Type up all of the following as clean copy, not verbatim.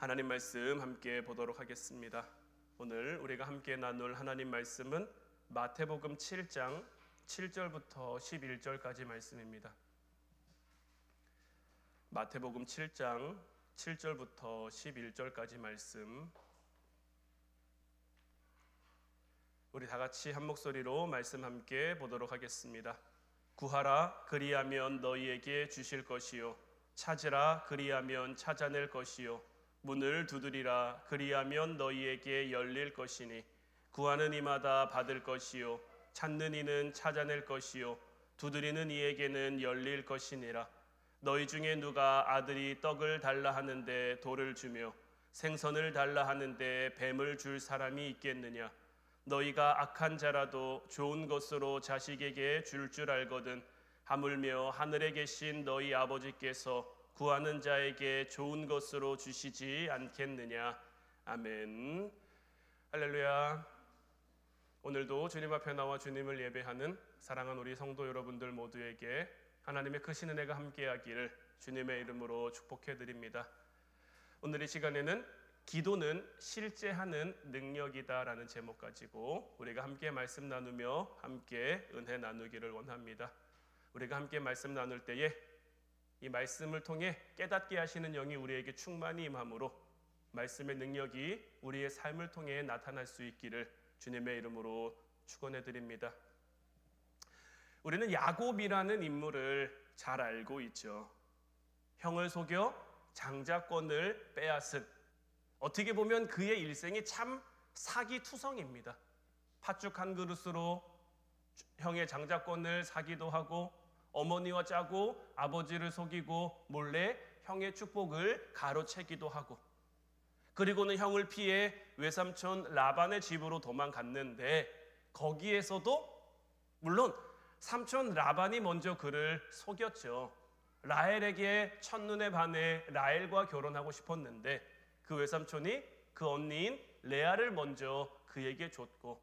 하나님 말씀 함께 보도록 하겠습니다. 오늘 우리가 함께 나눌 하나님 말씀은 마태복음 7장 7절부터 11절까지 말씀입니다. 마태복음 7장 7절부터 11절까지 말씀, 우리 다 같이 한 목소리로 말씀 함께 보도록 하겠습니다. 구하라, 그리하면 너희에게 주실 것이요, 찾으라, 그리하면 찾아낼 것이요, 문을 두드리라, 그리하면 너희에게 열릴 것이니 구하는 이마다 받을 것이요, 찾는 이는 찾아낼 것이요, 두드리는 이에게는 열릴 것이니라. 너희 중에 누가 아들이 떡을 달라 하는데 돌을 주며 생선을 달라 하는데 뱀을 줄 사람이 있겠느냐? 너희가 악한 자라도 좋은 것으로 자식에게 줄 알거든 하물며 하늘에 계신 너희 아버지께서 구하는 자에게 좋은 것으로 주시지 않겠느냐? 아멘. 할렐루야. 오늘도 주님 앞에 나와 주님을 예배하는 사랑하는 우리 성도 여러분들 모두에게 하나님의 크신 은혜가 함께하기를 주님의 이름으로 축복해 드립니다. 오늘 이 시간에는 기도는 실제 하는 능력이다라는 제목 가지고 우리가 함께 말씀 나누며 함께 은혜 나누기를 원합니다. 우리가 함께 말씀 나눌 때에 이 말씀을 통해 깨닫게 하시는 영이 우리에게 충만히 임함으로 말씀의 능력이 우리의 삶을 통해 나타날 수 있기를 주님의 이름으로 축원해 드립니다. 우리는 야곱이라는 인물을 잘 알고 있죠. 형을 속여 장자권을 빼앗은, 어떻게 보면 그의 일생이 참 사기투성입니다. 팥죽 한 그릇으로 형의 장자권을 사기도 하고, 어머니와 짜고 아버지를 속이고 몰래 형의 축복을 가로채기도 하고, 그리고는 형을 피해 외삼촌 라반의 집으로 도망갔는데 거기에서도 물론 삼촌 라반이 먼저 그를 속였죠. 라헬에게 첫눈에 반해 라헬과 결혼하고 싶었는데 그 외삼촌이 그 언니인 레아를 먼저 그에게 줬고,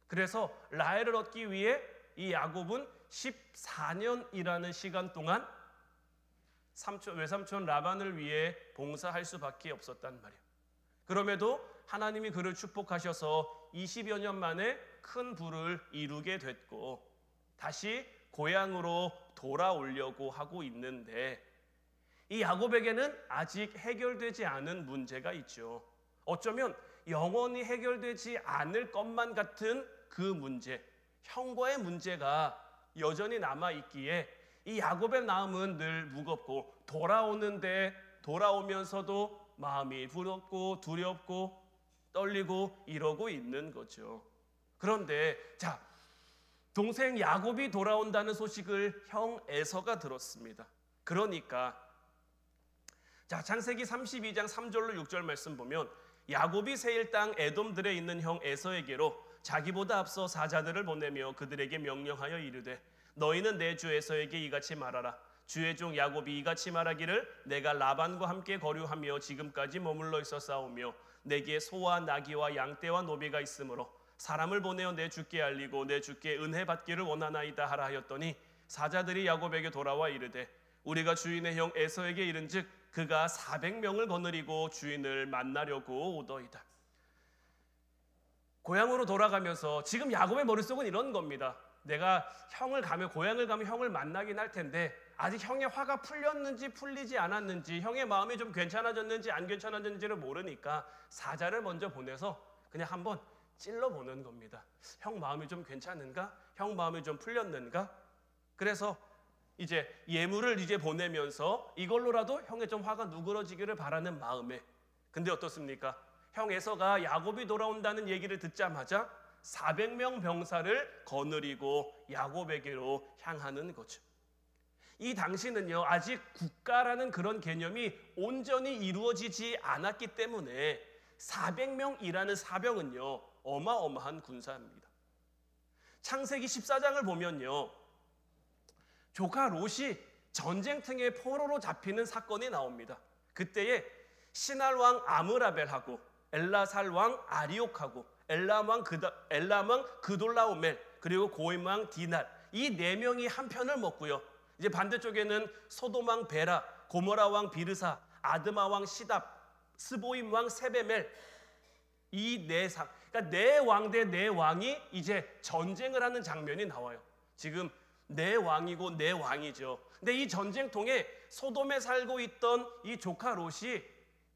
그래서 라헬을 얻기 위해 이 야곱은 14년이라는 시간 동안 외삼촌 라반을 위해 봉사할 수밖에 없었단 말이에요. 그럼에도 하나님이 그를 축복하셔서 20여 년 만에 큰 부를 이루게 됐고 다시 고향으로 돌아오려고 하고 있는데, 이 야곱에게는 아직 해결되지 않은 문제가 있죠. 어쩌면 영원히 해결되지 않을 것만 같은 그 문제, 형과의 문제가 여전히 남아있기에 이 야곱의 마음은 늘 무겁고 돌아오면서도 마음이 부럽고 두렵고 떨리고 이러고 있는 거죠. 그런데 동생 야곱이 돌아온다는 소식을 형 에서가 들었습니다. 그러니까 창세기 32장 3절로 6절 말씀 보면 야곱이 세일 땅 에돔들에 있는 형 에서에게로 자기보다 앞서 사자들을 보내며 그들에게 명령하여 이르되, 너희는 내 주 에서에게 이같이 말하라. 주의 종 야곱이 이같이 말하기를, 내가 라반과 함께 거류하며 지금까지 머물러 있었사오며 내게 소와 나귀와 양떼와 노비가 있으므로 사람을 보내어 내 주께 알리고 내 주께 은혜 받기를 원하나이다 하라 하였더니, 사자들이 야곱에게 돌아와 이르되, 우리가 주인의 형 에서에게 이른즉 그가 400명을 거느리고 주인을 만나려고 오더이다. 고향으로 돌아가면서 지금 야곱의 머릿속은 이런 겁니다. 내가 고향을 가면 형을 만나긴 할 텐데 아직 형의 화가 풀렸는지 풀리지 않았는지, 형의 마음이 좀 괜찮아졌는지 안 괜찮아졌는지를 모르니까 사자를 먼저 보내서 그냥 한번 찔러보는 겁니다. 형 마음이 좀 괜찮은가? 형 마음이 좀 풀렸는가? 그래서 이제 예물을 보내면서 이걸로라도 형의 좀 화가 누그러지기를 바라는 마음에, 근데 어떻습니까? 형 에서가 야곱이 돌아온다는 얘기를 듣자마자 400명 병사를 거느리고 야곱에게로 향하는 거죠. 이 당시는요, 아직 국가라는 그런 개념이 온전히 이루어지지 않았기 때문에 400명이라는 사병은요, 어마어마한 군사입니다. 창세기 14장을 보면요, 조카 롯이 전쟁터에 포로로 잡히는 사건이 나옵니다. 그때에 시날 왕 아므라벨하고 엘라살 왕 아리옥하고 엘람 왕 그돌라오멜 그리고 고임 왕 디날, 이 네 명이 한 편을 먹고요. 이제 반대쪽에는 소돔 왕 베라, 고모라 왕 비르사, 아드마 왕 시답, 스보임 왕 세베멜, 이 네 상, 그러니까 네 왕 대 네 왕이 이제 전쟁을 하는 장면이 나와요. 지금 네 왕이고 네 왕이죠. 근데 이 전쟁통에 소돔에 살고 있던 이 조카 롯이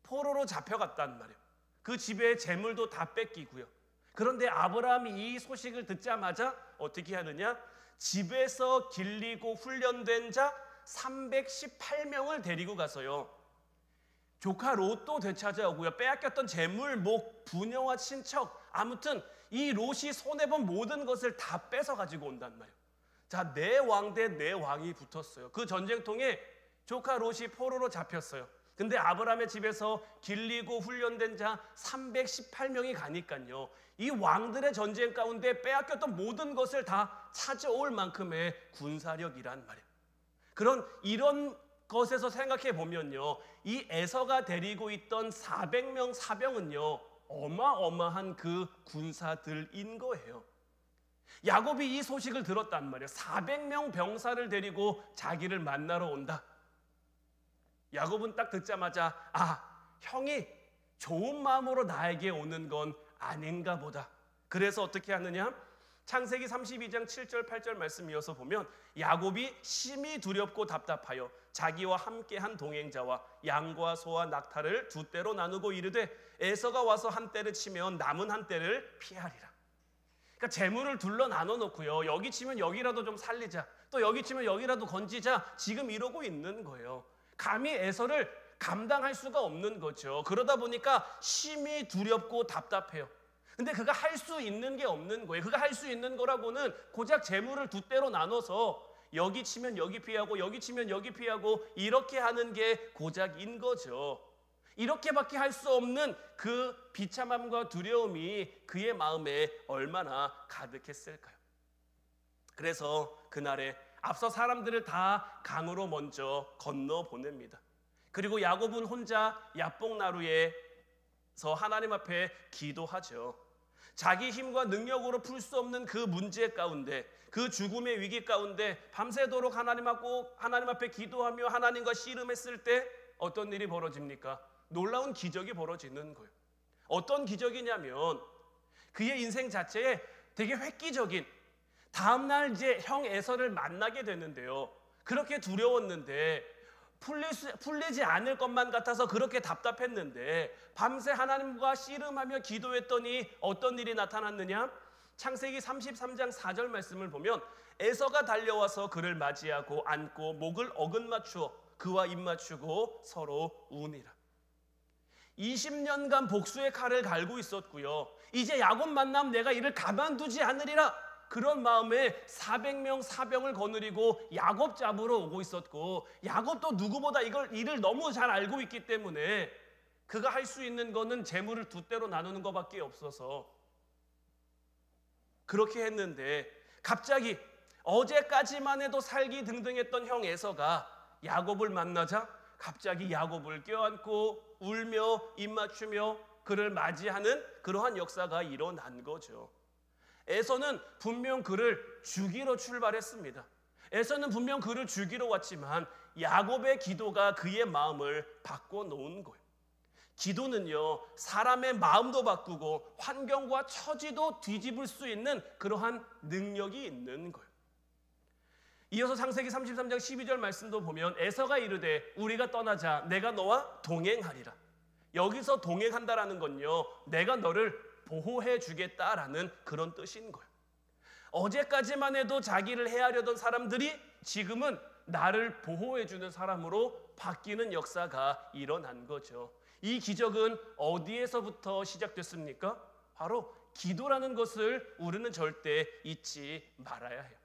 포로로 잡혀갔단 말이에요. 그 집에 재물도 다 뺏기고요. 그런데 아브라함이 이 소식을 듣자마자 어떻게 하느냐? 집에서 길리고 훈련된 자 318명을 데리고 가서요, 조카 롯도 되찾아오고요, 빼앗겼던 재물, 목, 부녀와 친척, 아무튼 이 롯이 손해본 모든 것을 다 뺏어 가지고 온단 말이에요. 자, 네 왕 대 네 왕이 붙었어요. 그 전쟁통에 조카 롯이 포로로 잡혔어요. 근데 아브라함의 집에서 길리고 훈련된 자 318명이 가니까요, 이 왕들의 전쟁 가운데 빼앗겼던 모든 것을 다 찾아올 만큼의 군사력이란 말이에요. 이런 것에서 생각해 보면요, 이 에서가 데리고 있던 400명 사병은요, 어마어마한 그 군사들인 거예요. 야곱이 이 소식을 들었단 말이에요. 400명 병사를 데리고 자기를 만나러 온다. 야곱은 딱 듣자마자 형이 좋은 마음으로 나에게 오는 건 아닌가 보다. 그래서 어떻게 하느냐? 창세기 32장 7절 8절 말씀 이어서 보면, 야곱이 심히 두렵고 답답하여 자기와 함께한 동행자와 양과 소와 낙타를 두 떼로 나누고 이르되, 에서가 와서 한 떼를 치면 남은 한 떼를 피하리라. 그러니까 재물을 둘러 나눠 놓고요, 여기 치면 여기라도 좀 살리자, 또 여기 치면 여기라도 건지자, 지금 이러고 있는 거예요. 감히 에서를 감당할 수가 없는 거죠. 그러다 보니까 심히 두렵고 답답해요. 근데 그가 할 수 있는 게 없는 거예요. 그가 할 수 있는 거라고는 고작 재물을 두 떼로 나눠서 여기 치면 여기 피하고 여기 치면 여기 피하고 이렇게 하는 게 고작인 거죠. 이렇게밖에 할 수 없는 그 비참함과 두려움이 그의 마음에 얼마나 가득했을까요? 그래서 그날에 앞서 사람들을 다 강으로 먼저 건너 보냅니다. 그리고 야곱은 혼자 야복나루에서 하나님 앞에 기도하죠. 자기 힘과 능력으로 풀 수 없는 그 문제 가운데, 그 죽음의 위기 가운데 밤새도록 하나님 앞에 기도하며 하나님과 씨름했을 때 어떤 일이 벌어집니까? 놀라운 기적이 벌어지는 거예요. 어떤 기적이냐면, 그의 인생 자체에 되게 획기적인, 다음날 이제 형 에서를 만나게 되는데요, 그렇게 두려웠는데 풀리지 않을 것만 같아서 그렇게 답답했는데 밤새 하나님과 씨름하며 기도했더니 어떤 일이 나타났느냐? 창세기 33장 4절 말씀을 보면, 에서가 달려와서 그를 맞이하고 안고 목을 어긋맞추어 그와 입맞추고 서로 우니라. 20년간 복수의 칼을 갈고 있었고요, 이제 야곱 만나면 내가 이를 가만두지 않으리라, 그런 마음에 400명 사병을 거느리고 야곱 잡으러 오고 있었고, 야곱도 누구보다 이를 너무 잘 알고 있기 때문에 그가 할 수 있는 거는 재물을 두 떼로 나누는 것밖에 없어서 그렇게 했는데, 갑자기 어제까지만 해도 살기 등등했던 형 에서가 야곱을 만나자 갑자기 야곱을 껴안고 울며 입맞추며 그를 맞이하는 그러한 역사가 일어난 거죠. 에서는 분명 그를 죽이러 출발했습니다. 에서는 분명 그를 죽이러 왔지만 야곱의 기도가 그의 마음을 바꿔놓은 거예요. 기도는요, 사람의 마음도 바꾸고 환경과 처지도 뒤집을 수 있는 그러한 능력이 있는 거예요. 이어서 창세기 33장 12절 말씀도 보면, 에서가 이르되 우리가 떠나자, 내가 너와 동행하리라. 여기서 동행한다라는 건요, 내가 너를 보호해 주겠다라는 그런 뜻인 거예요. 어제까지만 해도 자기를 해하려던 사람들이 지금은 나를 보호해 주는 사람으로 바뀌는 역사가 일어난 거죠. 이 기적은 어디에서부터 시작됐습니까? 바로 기도라는 것을 우리는 절대 잊지 말아야 해요.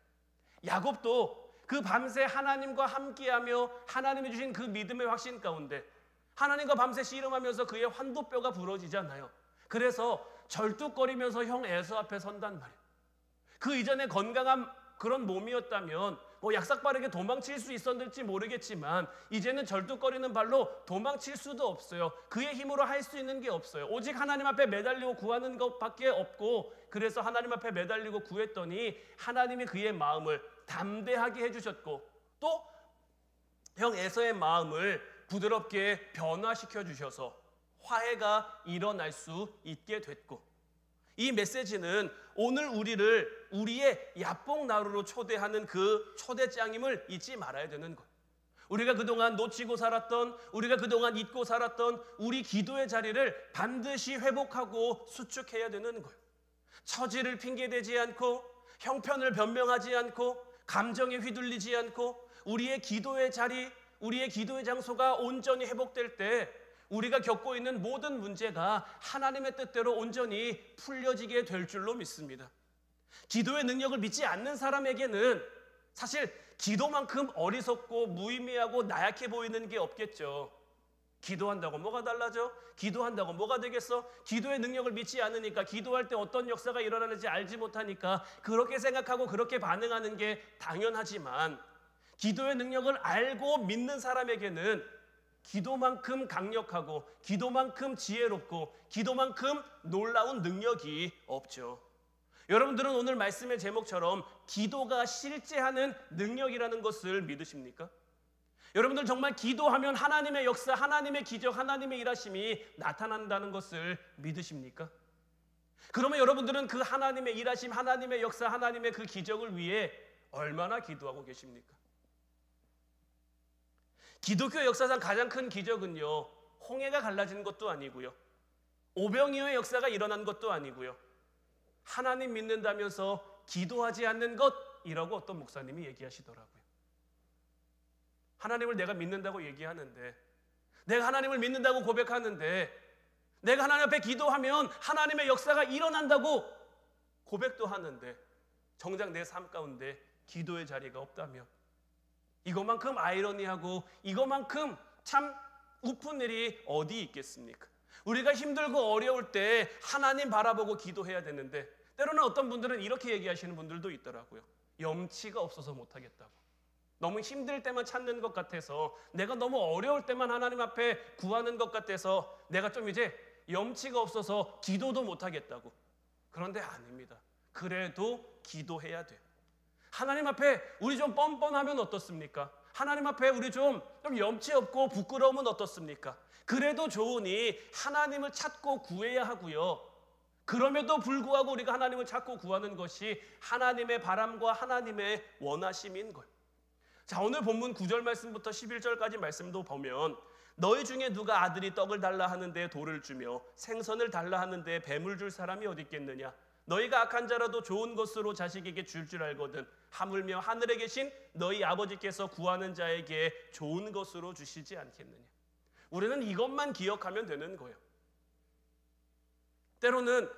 야곱도 그 밤새 하나님과 함께하며 하나님이 주신 그 믿음의 확신 가운데 하나님과 밤새 씨름하면서 그의 환도뼈가 부러지잖아요. 그래서 절뚝거리면서 형 에서 앞에 선단 말이에요. 그 이전에 건강한 그런 몸이었다면 약삭 빠르게 도망칠 수 있었을지 모르겠지만 이제는 절뚝거리는 발로 도망칠 수도 없어요. 그의 힘으로 할 수 있는 게 없어요. 오직 하나님 앞에 매달리고 구하는 것밖에 없고, 그래서 하나님 앞에 매달리고 구했더니 하나님이 그의 마음을 담대하게 해주셨고, 또 형 에서의 마음을 부드럽게 변화시켜 주셔서 화해가 일어날 수 있게 됐고, 이 메시지는 오늘 우리를 우리의 야뽕나루로 초대하는 그 초대장임을 잊지 말아야 되는 거예요. 우리가 그동안 놓치고 살았던, 우리가 그동안 잊고 살았던 우리 기도의 자리를 반드시 회복하고 수축해야 되는 거예요. 처지를 핑계대지 않고, 형편을 변명하지 않고, 감정에 휘둘리지 않고, 우리의 기도의 자리, 우리의 기도의 장소가 온전히 회복될 때 우리가 겪고 있는 모든 문제가 하나님의 뜻대로 온전히 풀려지게 될 줄로 믿습니다. 기도의 능력을 믿지 않는 사람에게는 사실 기도만큼 어리석고 무의미하고 나약해 보이는 게 없겠죠. 기도한다고 뭐가 달라져? 기도한다고 뭐가 되겠어? 기도의 능력을 믿지 않으니까, 기도할 때 어떤 역사가 일어나는지 알지 못하니까 그렇게 생각하고 그렇게 반응하는 게 당연하지만, 기도의 능력을 알고 믿는 사람에게는 기도만큼 강력하고, 기도만큼 지혜롭고, 기도만큼 놀라운 능력이 없죠. 여러분들은 오늘 말씀의 제목처럼 기도가 실제하는 능력이라는 것을 믿으십니까? 여러분들 정말 기도하면 하나님의 역사, 하나님의 기적, 하나님의 일하심이 나타난다는 것을 믿으십니까? 그러면 여러분들은 그 하나님의 일하심, 하나님의 역사, 하나님의 그 기적을 위해 얼마나 기도하고 계십니까? 기독교 역사상 가장 큰 기적은요, 홍해가 갈라진 것도 아니고요, 오병이어의 역사가 일어난 것도 아니고요, 하나님 믿는다면서 기도하지 않는 것이라고 어떤 목사님이 얘기하시더라고요. 하나님을 내가 믿는다고 얘기하는데, 내가 하나님을 믿는다고 고백하는데, 내가 하나님 앞에 기도하면 하나님의 역사가 일어난다고 고백도 하는데, 정작 내 삶 가운데 기도의 자리가 없다면, 이것만큼 아이러니하고 이것만큼 참 우픈 일이 어디 있겠습니까? 우리가 힘들고 어려울 때 하나님 바라보고 기도해야 되는데, 때로는 어떤 분들은 이렇게 얘기하시는 분들도 있더라고요. 염치가 없어서 못하겠다고. 너무 힘들 때만 찾는 것 같아서, 내가 너무 어려울 때만 하나님 앞에 구하는 것 같아서 내가 좀 이제 염치가 없어서 기도도 못하겠다고. 그런데 아닙니다. 그래도 기도해야 돼요. 하나님 앞에 우리 좀 뻔뻔하면 어떻습니까? 하나님 앞에 우리 좀 염치 없고 부끄러우면 어떻습니까? 그래도 좋으니 하나님을 찾고 구해야 하고요. 그럼에도 불구하고 우리가 하나님을 찾고 구하는 것이 하나님의 바람과 하나님의 원하심인 거예요. 자, 오늘 본문 9절 말씀부터 11절까지 말씀도 보면, 너희 중에 누가 아들이 떡을 달라 하는데 돌을 주며 생선을 달라 하는데 뱀을 줄 사람이 어디 있겠느냐? 너희가 악한 자라도 좋은 것으로 자식에게 줄 알거든 하물며 하늘에 계신 너희 아버지께서 구하는 자에게 좋은 것으로 주시지 않겠느냐? 우리는 이것만 기억하면 되는 거예요. 때로는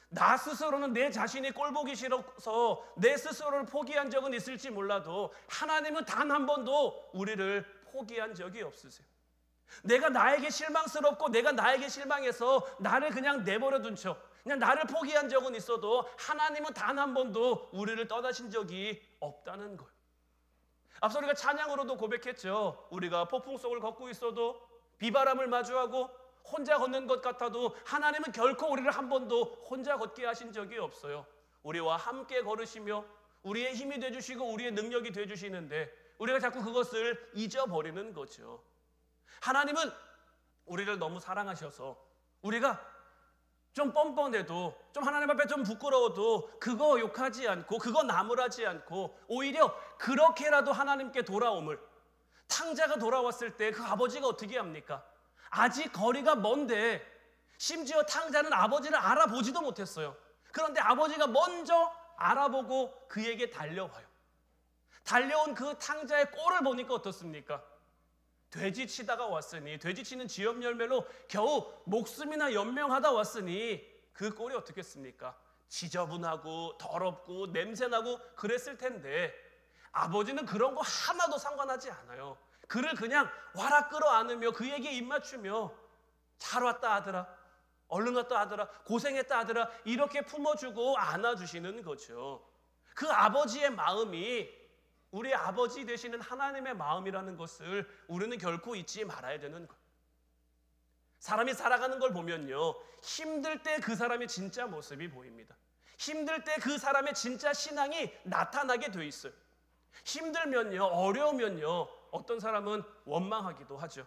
나 스스로는 내 자신이 꼴보기 싫어서 내 스스로를 포기한 적은 있을지 몰라도 하나님은 단 한 번도 우리를 포기한 적이 없으세요. 내가 나에게 실망스럽고 내가 나에게 실망해서 나를 그냥 내버려 둔 척, 그냥 나를 포기한 적은 있어도 하나님은 단 한 번도 우리를 떠나신 적이 없다는 거예요. 앞서 우리가 찬양으로도 고백했죠. 우리가 폭풍 속을 걷고 있어도, 비바람을 마주하고 혼자 걷는 것 같아도 하나님은 결코 우리를 한 번도 혼자 걷게 하신 적이 없어요. 우리와 함께 걸으시며 우리의 힘이 되어주시고 우리의 능력이 되어주시는데 우리가 자꾸 그것을 잊어버리는 거죠. 하나님은 우리를 너무 사랑하셔서 우리가 좀 뻔뻔해도, 좀 하나님 앞에 좀 부끄러워도 그거 욕하지 않고 그거 나무라지 않고 오히려 그렇게라도 하나님께 돌아옴을, 탕자가 돌아왔을 때 그 아버지가 어떻게 합니까? 아직 거리가 먼데, 심지어 탕자는 아버지를 알아보지도 못했어요. 그런데 아버지가 먼저 알아보고 그에게 달려와요. 달려온 그 탕자의 꼴을 보니까 어떻습니까? 돼지 치다가 왔으니, 돼지 치는 지엽 열매로 겨우 목숨이나 연명하다 왔으니 그 꼴이 어떻겠습니까? 지저분하고 더럽고 냄새나고 그랬을 텐데 아버지는 그런 거 하나도 상관하지 않아요. 그를 그냥 와라 끌어안으며 그에게 입 맞추며 잘 왔다 아들아, 얼른 왔다 아들아, 고생했다 아들아, 이렇게 품어주고 안아주시는 거죠. 그 아버지의 마음이 우리 아버지 되시는 하나님의 마음이라는 것을 우리는 결코 잊지 말아야 되는 거예요. 사람이 살아가는 걸 보면요, 힘들 때 그 사람의 진짜 모습이 보입니다. 힘들 때 그 사람의 진짜 신앙이 나타나게 돼 있어요. 힘들면요, 어려우면요, 어떤 사람은 원망하기도 하죠.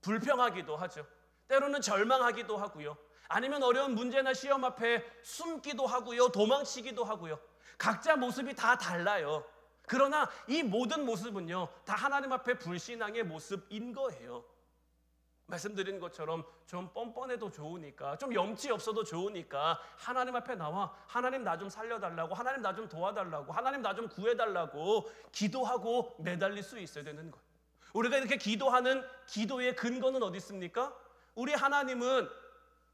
불평하기도 하죠. 때로는 절망하기도 하고요. 아니면 어려운 문제나 시험 앞에 숨기도 하고요. 도망치기도 하고요. 각자 모습이 다 달라요. 그러나 이 모든 모습은요, 다 하나님 앞에 불신앙의 모습인 거예요. 말씀드린 것처럼 좀 뻔뻔해도 좋으니까, 좀 염치 없어도 좋으니까 하나님 앞에 나와 하나님 나 좀 살려달라고, 하나님 나 좀 도와달라고, 하나님 나 좀 구해달라고 기도하고 매달릴 수 있어야 되는 거예요. 우리가 이렇게 기도하는 기도의 근거는 어디 있습니까? 우리 하나님은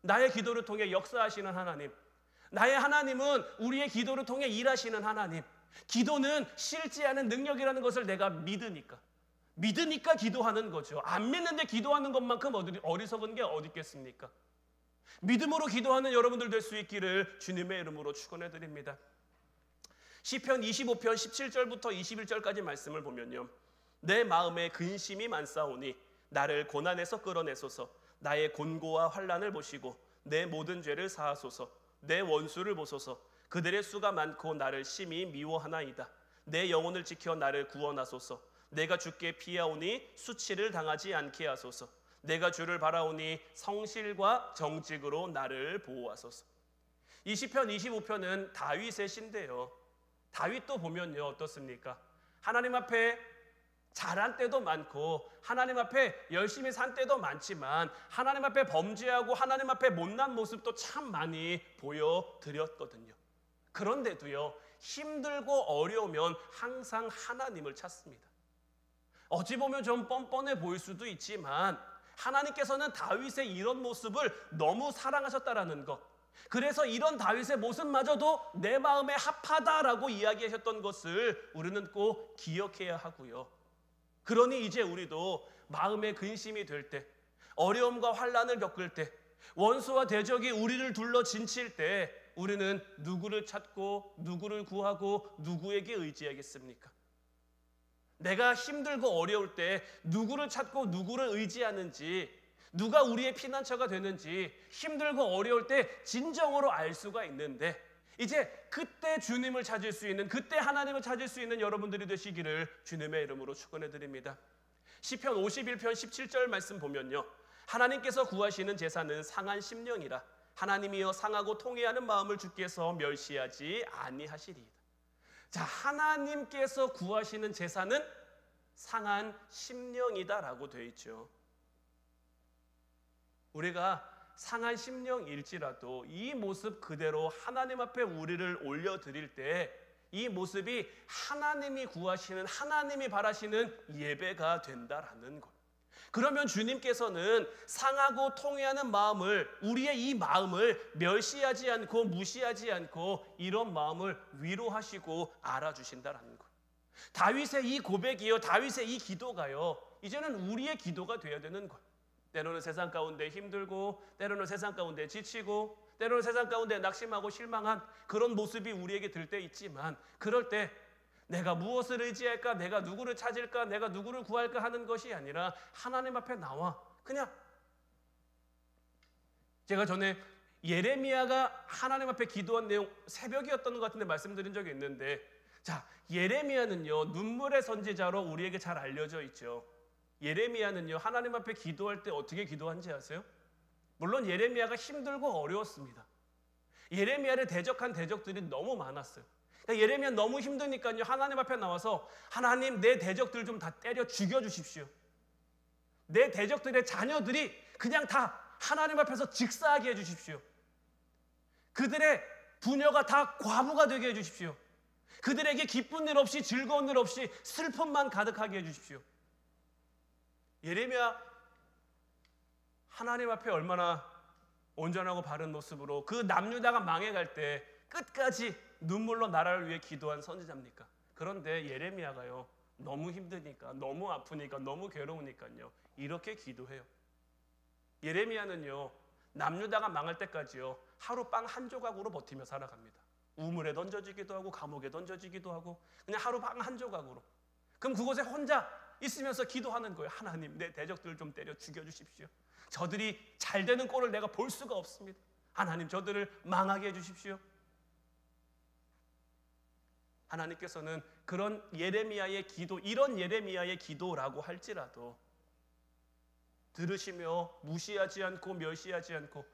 나의 기도를 통해 역사하시는 하나님, 나의 하나님은 우리의 기도를 통해 일하시는 하나님. 기도는 싫지 않은 능력이라는 것을 내가 믿으니까 기도하는 거죠. 안 믿는데 기도하는 것만큼 어리석은 게 어디 있겠습니까? 믿음으로 기도하는 여러분들 될 수 있기를 주님의 이름으로 축원해 드립니다. 시편 25편 17절부터 21절까지 말씀을 보면요, 내 마음에 근심이 많사오니 나를 고난에서 끌어내소서. 나의 곤고와 환난을 보시고 내 모든 죄를 사하소서. 내 원수를 보소서. 그들의 수가 많고 나를 심히 미워하나이다. 내 영혼을 지켜 나를 구원하소서. 내가 주께 피하오니 수치를 당하지 않게 하소서. 내가 주를 바라오니 성실과 정직으로 나를 보호하소서. 이 시편 25편은 다윗의 시인데요, 다윗도 보면요 어떻습니까? 하나님 앞에 잘한 때도 많고 하나님 앞에 열심히 산 때도 많지만 하나님 앞에 범죄하고 하나님 앞에 못난 모습도 참 많이 보여드렸거든요. 그런데도요, 힘들고 어려우면 항상 하나님을 찾습니다. 어찌 보면 좀 뻔뻔해 보일 수도 있지만 하나님께서는 다윗의 이런 모습을 너무 사랑하셨다라는 것, 그래서 이런 다윗의 모습마저도 내 마음에 합하다라고 이야기하셨던 것을 우리는 꼭 기억해야 하고요. 그러니 이제 우리도 마음에 근심이 될 때, 어려움과 환난을 겪을 때, 원수와 대적이 우리를 둘러 진칠 때 우리는 누구를 찾고 누구를 구하고 누구에게 의지하겠습니까? 내가 힘들고 어려울 때 누구를 찾고 누구를 의지하는지, 누가 우리의 피난처가 되는지 힘들고 어려울 때 진정으로 알 수가 있는데, 이제 그때 주님을 찾을 수 있는, 그때 하나님을 찾을 수 있는 여러분들이 되시기를 주님의 이름으로 축원해 드립니다. 시편 51편 17절 말씀 보면요, 하나님께서 구하시는 제사는 상한 심령이라. 하나님이여 상하고 통회하는 마음을 주께서 멸시하지 아니하시리이다. 자, 하나님께서 구하시는 제사는 상한 심령이다라고 되어 있죠. 우리가 상한 심령일지라도 이 모습 그대로 하나님 앞에 우리를 올려드릴 때 이 모습이 하나님이 구하시는, 하나님이 바라시는 예배가 된다라는 것. 그러면 주님께서는 상하고 통회하는 마음을, 우리의 이 마음을 멸시하지 않고 무시하지 않고 이런 마음을 위로하시고 알아주신다라는 것. 다윗의 이 고백이요, 다윗의 이 기도가요, 이제는 우리의 기도가 되어야 되는 것. 때로는 세상 가운데 힘들고, 때로는 세상 가운데 지치고, 때로는 세상 가운데 낙심하고 실망한 그런 모습이 우리에게 들 때 있지만, 그럴 때 내가 무엇을 의지할까, 내가 누구를 찾을까, 내가 누구를 구할까 하는 것이 아니라 하나님 앞에 나와 그냥, 제가 전에 예레미야가 하나님 앞에 기도한 내용, 새벽이었던 것 같은데 말씀드린 적이 있는데, 자, 예레미야는요 눈물의 선지자로 우리에게 잘 알려져 있죠. 예레미야는요 하나님 앞에 기도할 때 어떻게 기도한지 아세요? 물론 예레미야가 힘들고 어려웠습니다. 예레미야를 대적한 대적들이 너무 많았어요. 그러니까 예레미야 너무 힘드니까요 하나님 앞에 나와서, 하나님 내 대적들 좀 다 때려 죽여주십시오. 내 대적들의 자녀들이 그냥 다 하나님 앞에서 직사하게 해주십시오. 그들의 부녀가 다 과부가 되게 해주십시오. 그들에게 기쁜 일 없이 즐거운 일 없이 슬픔만 가득하게 해주십시오. 예레미야 하나님 앞에 얼마나 온전하고 바른 모습으로 그 남유다가 망해갈 때 끝까지 눈물로 나라를 위해 기도한 선지자입니까? 그런데 예레미야가요 너무 힘드니까, 너무 아프니까, 너무 괴로우니까요 이렇게 기도해요. 예레미야는요 남유다가 망할 때까지요 하루 빵 한 조각으로 버티며 살아갑니다. 우물에 던져지기도 하고 감옥에 던져지기도 하고 그냥 하루 빵 한 조각으로. 그럼 그곳에 혼자 있으면서 기도하는 거예요. 하나님 내 대적들 좀 때려 죽여주십시오. 저들이 잘 되는 꼴을 내가 볼 수가 없습니다. 하나님 저들을 망하게 해주십시오. 하나님께서는 그런 예레미야의 기도, 이런 예레미야의 기도라고 할지라도 들으시며 무시하지 않고 멸시하지 않고,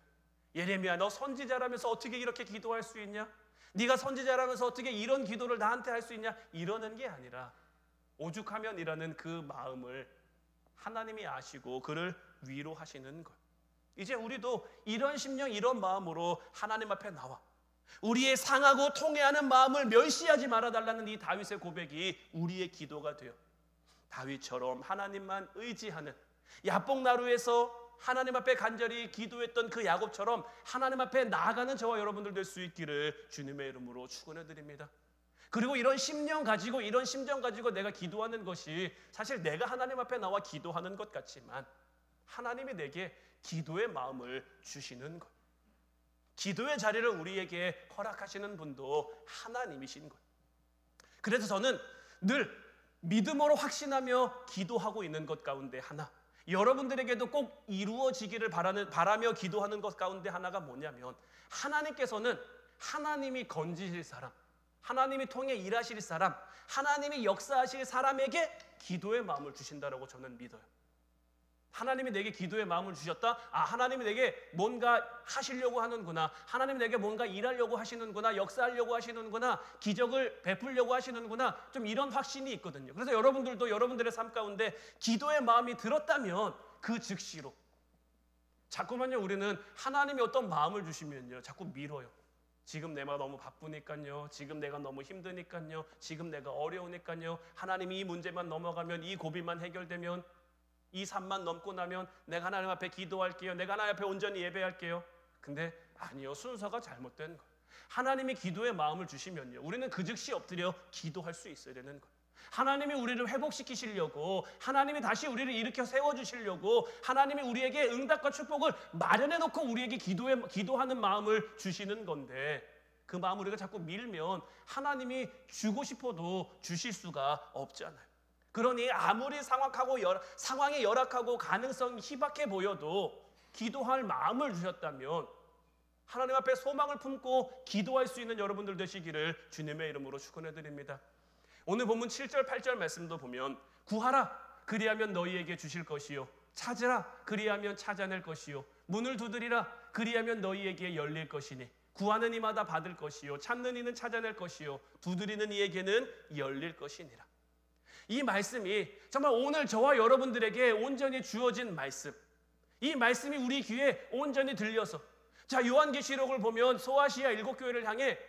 예레미야 너 선지자라면서 어떻게 이렇게 기도할 수 있냐? 네가 선지자라면서 어떻게 이런 기도를 나한테 할 수 있냐? 이러는 게 아니라 오죽하면이라는 그 마음을 하나님이 아시고 그를 위로하시는 것. 이제 우리도 이런 심령, 이런 마음으로 하나님 앞에 나와 우리의 상하고 통회하는 마음을 멸시하지 말아달라는 이 다윗의 고백이 우리의 기도가 되어 다윗처럼 하나님만 의지하는, 야복나루에서 하나님 앞에 간절히 기도했던 그 야곱처럼 하나님 앞에 나아가는 저와 여러분들 될 수 있기를 주님의 이름으로 축원해 드립니다. 그리고 이런 심령 가지고, 이런 심정 가지고 내가 기도하는 것이 사실 내가 하나님 앞에 나와 기도하는 것 같지만 하나님이 내게 기도의 마음을 주시는 것, 기도의 자리를 우리에게 허락하시는 분도 하나님이신 것. 그래서 저는 늘 믿음으로 확신하며 기도하고 있는 것 가운데 하나, 여러분들에게도 꼭 이루어지기를 바라며 기도하는 것 가운데 하나가 뭐냐면, 하나님께서는 하나님이 건지실 사람, 하나님이 통해 일하실 사람, 하나님이 역사하실 사람에게 기도의 마음을 주신다라고 저는 믿어요. 하나님이 내게 기도의 마음을 주셨다? 하나님이 내게 뭔가 하시려고 하는구나, 하나님이 내게 뭔가 일하려고 하시는구나, 역사하려고 하시는구나, 기적을 베풀려고 하시는구나, 좀 이런 확신이 있거든요. 그래서 여러분들도 여러분들의 삶 가운데 기도의 마음이 들었다면 그 즉시로, 자꾸만요 우리는 하나님이 어떤 마음을 주시면요 자꾸 미뤄요. 지금 내가 너무 바쁘니까요, 지금 내가 너무 힘드니까요, 지금 내가 어려우니까요, 하나님이 이 문제만 넘어가면, 이 고비만 해결되면, 이 산만 넘고 나면 내가 하나님 앞에 기도할게요, 내가 하나님 앞에 온전히 예배할게요. 근데 아니요, 순서가 잘못된 거예요. 하나님이 기도의 마음을 주시면요 우리는 그 즉시 엎드려 기도할 수 있어야 되는 거예요. 하나님이 우리를 회복시키시려고, 하나님이 다시 우리를 일으켜 세워주시려고, 하나님이 우리에게 응답과 축복을 마련해 놓고 우리에게 기도하는 마음을 주시는 건데, 그 마음을 우리가 자꾸 밀면 하나님이 주고 싶어도 주실 수가 없잖아요. 그러니 아무리 상황이 열악하고 가능성이 희박해 보여도 기도할 마음을 주셨다면 하나님 앞에 소망을 품고 기도할 수 있는 여러분들 되시기를 주님의 이름으로 축원해 드립니다. 오늘 본문 7절 8절 말씀도 보면, 구하라 그리하면 너희에게 주실 것이요, 찾으라 그리하면 찾아낼 것이요, 문을 두드리라 그리하면 너희에게 열릴 것이니 구하는 이마다 받을 것이요, 찾는 이는 찾아낼 것이요, 두드리는 이에게는 열릴 것이니라. 이 말씀이 정말 오늘 저와 여러분들에게 온전히 주어진 말씀, 이 말씀이 우리 귀에 온전히 들려서, 자 요한계시록을 보면 소아시아 7교회를 향해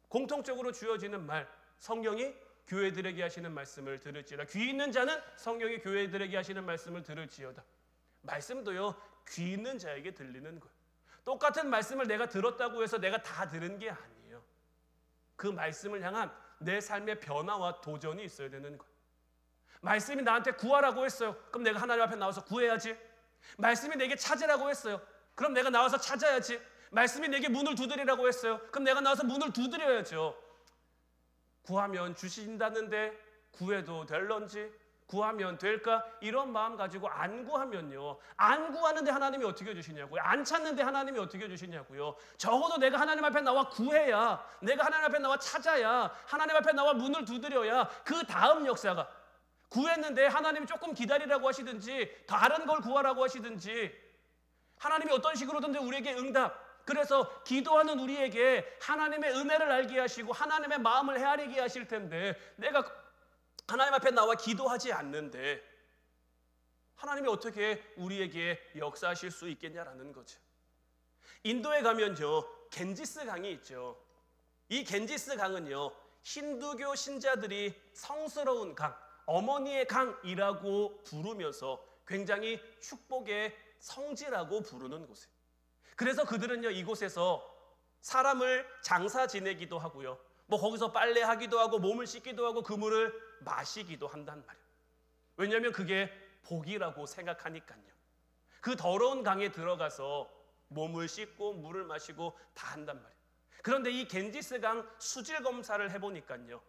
공통적으로 주어지는 말, 성령이 교회들에게 하시는 말씀을 들을지어다. 귀 있는 자는 성령이 교회들에게 하시는 말씀을 들을지어다. 말씀도요 귀 있는 자에게 들리는 거예요. 똑같은 말씀을 내가 들었다고 해서 내가 다 들은 게 아니에요. 그 말씀을 향한 내 삶의 변화와 도전이 있어야 되는 거예요. 말씀이 나한테 구하라고 했어요. 그럼 내가 하나님 앞에 나와서 구해야지. 말씀이 내게 찾으라고 했어요. 그럼 내가 나와서 찾아야지. 말씀이 내게 문을 두드리라고 했어요. 그럼 내가 나와서 문을 두드려야죠. 구하면 주신다는데 구해도 될런지, 구하면 될까? 이런 마음 가지고 안 구하면요, 안 구하는데 하나님이 어떻게 주시냐고요? 안 찾는데 하나님이 어떻게 주시냐고요? 적어도 내가 하나님 앞에 나와 구해야, 내가 하나님 앞에 나와 찾아야, 하나님 앞에 나와 문을 두드려야 그 다음 역사가, 구했는데 하나님이 조금 기다리라고 하시든지 다른 걸 구하라고 하시든지, 하나님이 어떤 식으로든지 우리에게 응답, 그래서 기도하는 우리에게 하나님의 은혜를 알게 하시고 하나님의 마음을 헤아리게 하실 텐데, 내가 하나님 앞에 나와 기도하지 않는데 하나님이 어떻게 우리에게 역사하실 수 있겠냐라는 거죠. 인도에 가면요 겐지스 강이 있죠. 이 겐지스 강은요 힌두교 신자들이 성스러운 강, 어머니의 강이라고 부르면서 굉장히 축복의 성지라고 부르는 곳이에요. 그래서 그들은요 이곳에서 사람을 장사 지내기도 하고요, 뭐 거기서 빨래하기도 하고 몸을 씻기도 하고 그 물을 마시기도 한단 말이에요. 왜냐하면 그게 복이라고 생각하니까요. 그 더러운 강에 들어가서 몸을 씻고 물을 마시고 다 한단 말이에요. 그런데 이 겐지스강 수질 검사를 해보니까요,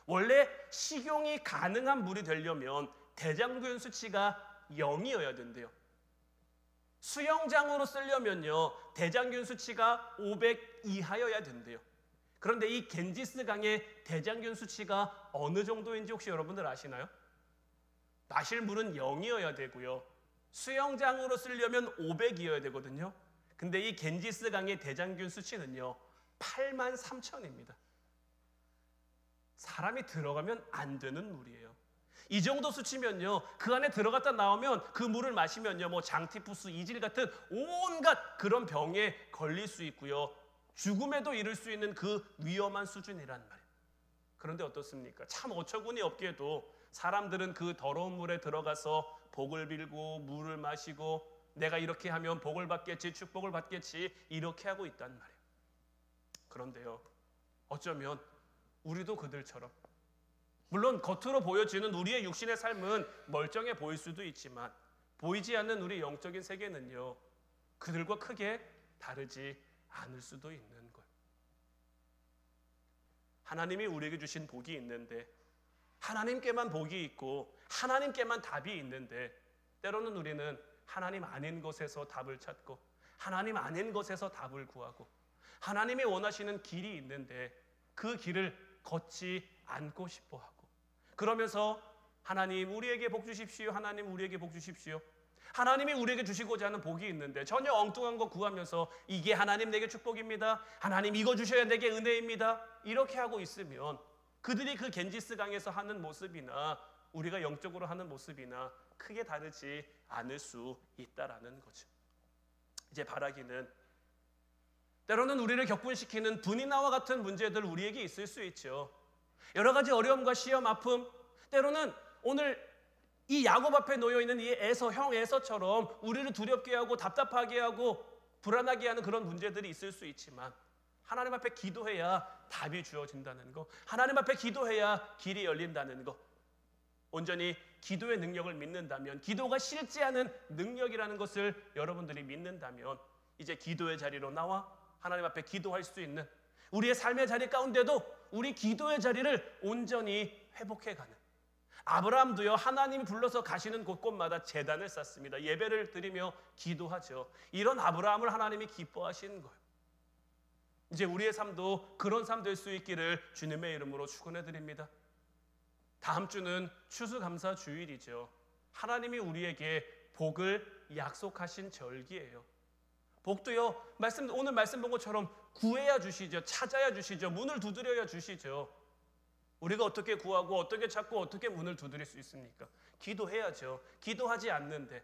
원래 식용이 가능한 물이 되려면 대장균 수치가 0이어야 된대요. 수영장으로 쓰려면요 대장균 수치가 500 이하여야 된대요. 그런데 이 겐지스강의 대장균 수치가 어느 정도인지 혹시 여러분들 아시나요? 마실 물은 0이어야 되고요, 수영장으로 쓰려면 500이어야 되거든요. 근데 이 겐지스 강의 대장균 수치는요 83,000입니다. 사람이 들어가면 안 되는 물이에요. 이 정도 수치면요 그 안에 들어갔다 나오면 그 물을 마시면요 뭐 장티푸스, 이질 같은 온갖 그런 병에 걸릴 수 있고요 죽음에도 이를 수 있는 그 위험한 수준이란 말이에요. 그런데 어떻습니까? 참 어처구니 없게도 사람들은 그 더러운 물에 들어가서 복을 빌고 물을 마시고 내가 이렇게 하면 복을 받겠지, 축복을 받겠지, 이렇게 하고 있단 말이에요. 그런데요 어쩌면 우리도 그들처럼, 물론 겉으로 보여지는 우리의 육신의 삶은 멀쩡해 보일 수도 있지만 보이지 않는 우리 영적인 세계는요 그들과 크게 다르지 않을 수도 있는 거예요. 하나님이 우리에게 주신 복이 있는데, 하나님께만 복이 있고 하나님께만 답이 있는데, 때로는 우리는 하나님 아닌 것에서 답을 찾고 하나님 아닌 것에서 답을 구하고 하나님이 원하시는 길이 있는데 그 길을 걷지 않고 싶어 하고, 그러면서 하나님 우리에게 복 주십시오, 하나님 우리에게 복 주십시오, 하나님이 우리에게 주시고자 하는 복이 있는데 전혀 엉뚱한 거 구하면서 이게 하나님 내게 축복입니다, 하나님 이거 주셔야 내게 은혜입니다, 이렇게 하고 있으면 그들이 그 겐지스 강에서 하는 모습이나 우리가 영적으로 하는 모습이나 크게 다르지 않을 수 있다라는 거죠. 이제 바라기는 때로는 우리를 격분시키는 분이나와 같은 문제들 우리에게 있을 수 있죠. 여러 가지 어려움과 시험, 아픔, 때로는 오늘 이 야곱 앞에 놓여있는 이 에서, 형 에서처럼 우리를 두렵게 하고 답답하게 하고 불안하게 하는 그런 문제들이 있을 수 있지만 하나님 앞에 기도해야 답이 주어진다는 거, 하나님 앞에 기도해야 길이 열린다는 거, 온전히 기도의 능력을 믿는다면, 기도가 실제하는 능력이라는 것을 여러분들이 믿는다면 이제 기도의 자리로 나와 하나님 앞에 기도할 수 있는, 우리의 삶의 자리 가운데도 우리 기도의 자리를 온전히 회복해가는, 아브라함도요 하나님이 불러서 가시는 곳곳마다 제단을 쌓습니다. 예배를 드리며 기도하죠. 이런 아브라함을 하나님이 기뻐하시는 거예요. 이제 우리의 삶도 그런 삶 될 수 있기를 주님의 이름으로 축원해 드립니다. 다음 주는 추수감사 주일이죠. 하나님이 우리에게 복을 약속하신 절기예요. 복도요 오늘 말씀 본 것처럼 구해야 주시죠, 찾아야 주시죠, 문을 두드려야 주시죠. 우리가 어떻게 구하고 어떻게 찾고 어떻게 문을 두드릴 수 있습니까? 기도해야죠. 기도하지 않는데,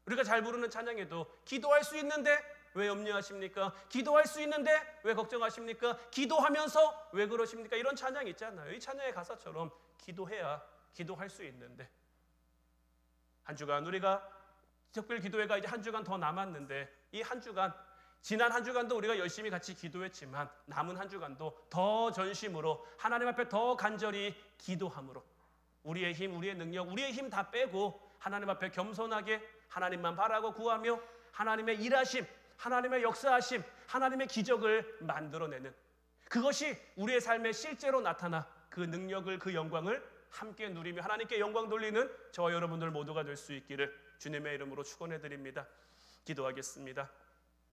우리가 잘 부르는 찬양에도 기도할 수 있는데 왜 염려하십니까? 기도할 수 있는데 왜 걱정하십니까? 기도하면서 왜 그러십니까? 이런 찬양이 있잖아요. 이 찬양의 가사처럼 기도해야 기도할 수 있는데, 한 주간 우리가 특별 기도회가 이제 한 주간 더 남았는데, 이 한 주간, 지난 한 주간도 우리가 열심히 같이 기도했지만 남은 한 주간도 더 전심으로 하나님 앞에 더 간절히 기도함으로 우리의 힘, 우리의 능력, 우리의 힘 다 빼고 하나님 앞에 겸손하게 하나님만 바라고 구하며 하나님의 일하심, 하나님의 역사하심, 하나님의 기적을 만들어내는, 그것이 우리의 삶에 실제로 나타나 그 능력을, 그 영광을 함께 누리며 하나님께 영광 돌리는 저와 여러분들 모두가 될 수 있기를 주님의 이름으로 축원해 드립니다. 기도하겠습니다.